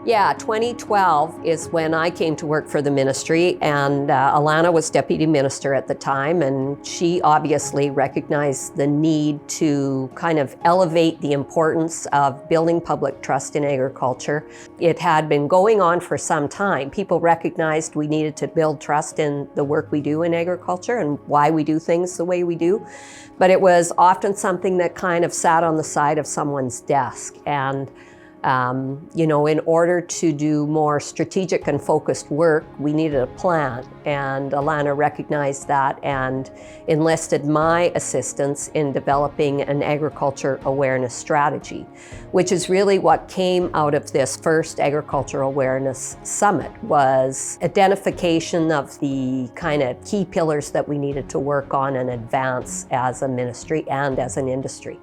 Yeah, 2012 is when I came to work for the ministry, and Alana was deputy minister at the time, and she obviously recognized the need to kind of elevate the importance of building public trust in agriculture. It had been going on for some time. People recognized we needed to build trust in the work we do in agriculture and why we do things the way we do, but it was often something that kind of sat on the side of someone's desk. And in order to do more strategic and focused work, we needed a plan. And Alana recognized that and enlisted my assistance in developing an agriculture awareness strategy, which is really what came out of this first Agriculture Awareness Summit, was identification of the kind of key pillars that we needed to work on and advance as a ministry and as an industry.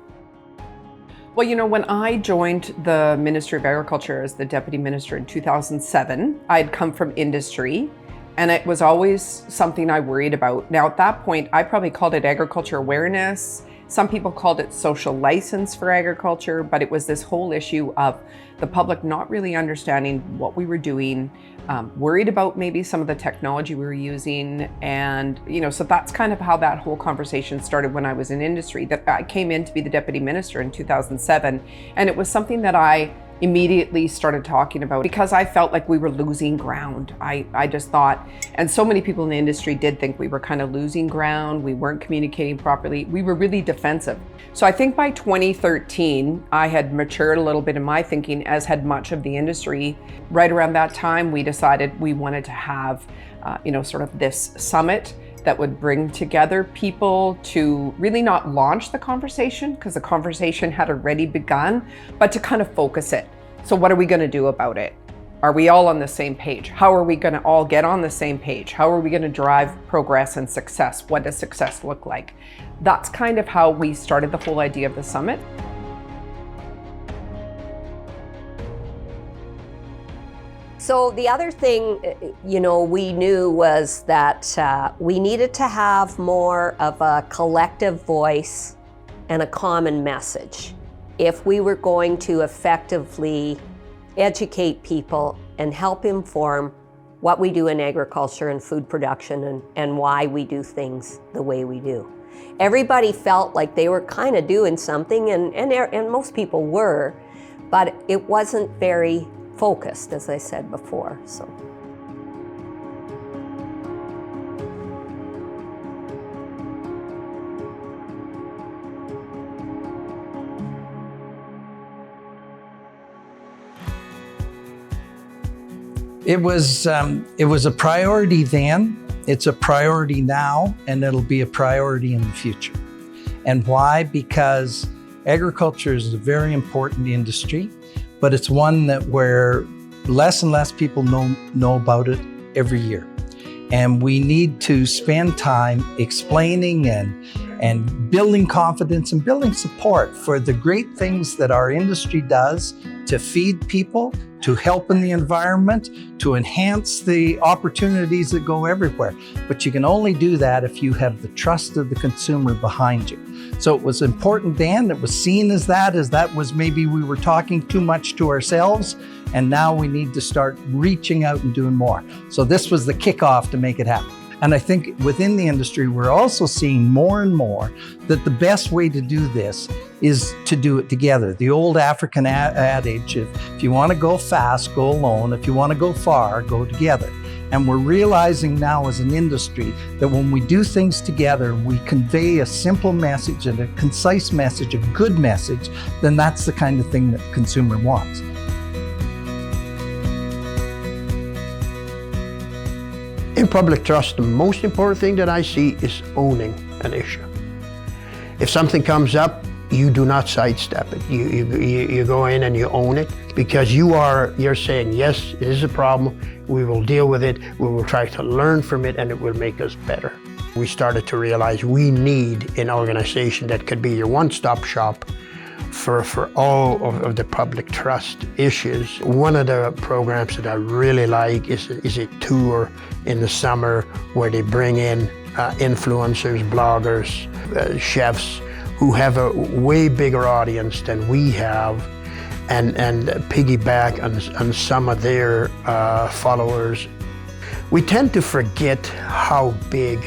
Well, when I joined the Ministry of Agriculture as the deputy minister in 2007, I'd come from industry, and it was always something I worried about. Now, at that point, I probably called it agriculture awareness. Some people called it social license for agriculture, but it was this whole issue of the public not really understanding what we were doing, worried about maybe some of the technology we were using. And, so that's kind of how that whole conversation started when I was in industry. That I came in to be the deputy minister in 2007. And it was something that I immediately started talking about because I felt like we were losing ground. I just thought, and so many people in the industry did think we were kind of losing ground. We weren't communicating properly. We were really defensive. So I think by 2013, I had matured a little bit in my thinking, as had much of the industry. Right around that time, we decided we wanted to have, sort of this summit that would bring together people to really not launch the conversation, because the conversation had already begun, but to kind of focus it. So what are we going to do about it? Are we all on the same page? How are we going to all get on the same page? How are we going to drive progress and success? What does success look like? That's kind of how we started the whole idea of the summit. So the other thing, we knew was that we needed to have more of a collective voice and a common message if we were going to effectively educate people and help inform what we do in agriculture and food production and why we do things the way we do. Everybody felt like they were kind of doing something, and most people were, but it wasn't very focused, as I said before. So. It was a priority then, it's a priority now, and it'll be a priority in the future. And why? Because agriculture is a very important industry, but it's one that where less and less people know about it every year. And we need to spend time explaining and building confidence and building support for the great things that our industry does to feed people, to help in the environment, to enhance the opportunities that go everywhere. But you can only do that if you have the trust of the consumer behind you. So it was important then, it was seen as that was maybe we were talking too much to ourselves, and now we need to start reaching out and doing more. So this was the kickoff to make it happen. And I think within the industry, we're also seeing more and more that the best way to do this is to do it together. The old African adage, if you want to go fast, go alone. If you want to go far, go together. And we're realizing now as an industry that when we do things together, we convey a simple message and a concise message, a good message, then that's the kind of thing that the consumer wants. In public trust, the most important thing that I see is owning an issue. If something comes up, you do not sidestep it. You go in and you own it, because you're saying, yes, it is a problem, we will deal with it, we will try to learn from it, and it will make us better. We started to realize we need an organization that could be your one-stop shop for all of the public trust issues. One of the programs that I really like is a tour in the summer where they bring in influencers, bloggers, chefs who have a way bigger audience than we have, and piggyback on some of their followers. We tend to forget how big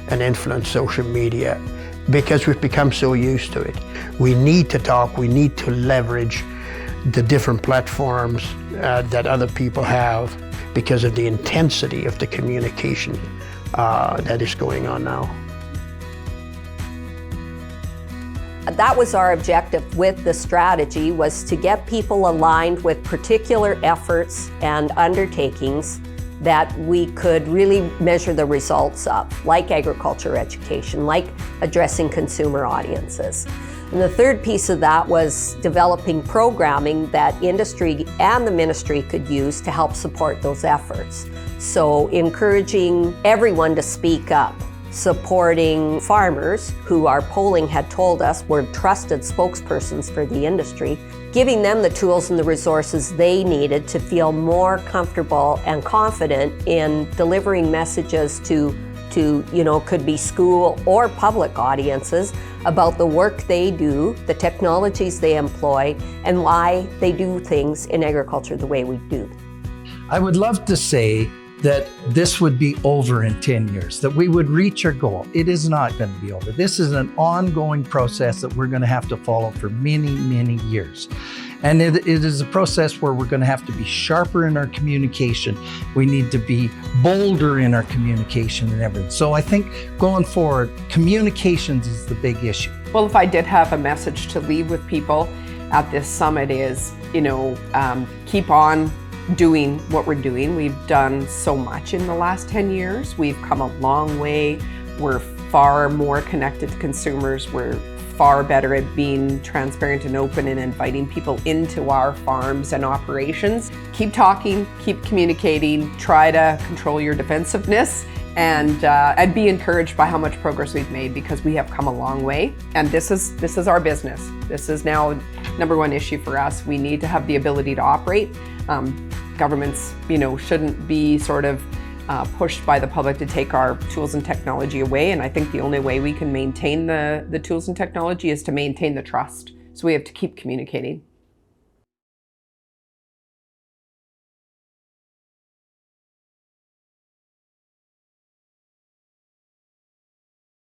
an influence social media, because we've become so used to it. We need to talk, we need to leverage the different platforms that other people have because of the intensity of the communication that is going on now. That was our objective with the strategy, was to get people aligned with particular efforts and undertakings that we could really measure the results of, like agriculture education, like addressing consumer audiences. And the third piece of that was developing programming that industry and the ministry could use to help support those efforts. So encouraging everyone to speak up, supporting farmers who our polling had told us were trusted spokespersons for the industry, giving them the tools and the resources they needed to feel more comfortable and confident in delivering messages to could be school or public audiences about the work they do, the technologies they employ, and why they do things in agriculture the way we do. I would love to say that this would be over in 10 years, that we would reach our goal. It is not going to be over. This is an ongoing process that we're going to have to follow for many, many years. And it is a process where we're going to have to be sharper in our communication. We need to be bolder in our communication and everything. So I think going forward, communications is the big issue. Well, if I did have a message to leave with people at this summit is, keep on doing what we're doing. We've done so much in the last 10 years. We've come a long way. We're far more connected to consumers. We're far better at being transparent and open and inviting people into our farms and operations. Keep talking, keep communicating, try to control your defensiveness, and be encouraged by how much progress we've made, because we have come a long way. And this is our business. This is now number one issue for us. We need to have the ability to operate. Governments, shouldn't be sort of pushed by the public to take our tools and technology away. And I think the only way we can maintain the tools and technology is to maintain the trust. So we have to keep communicating.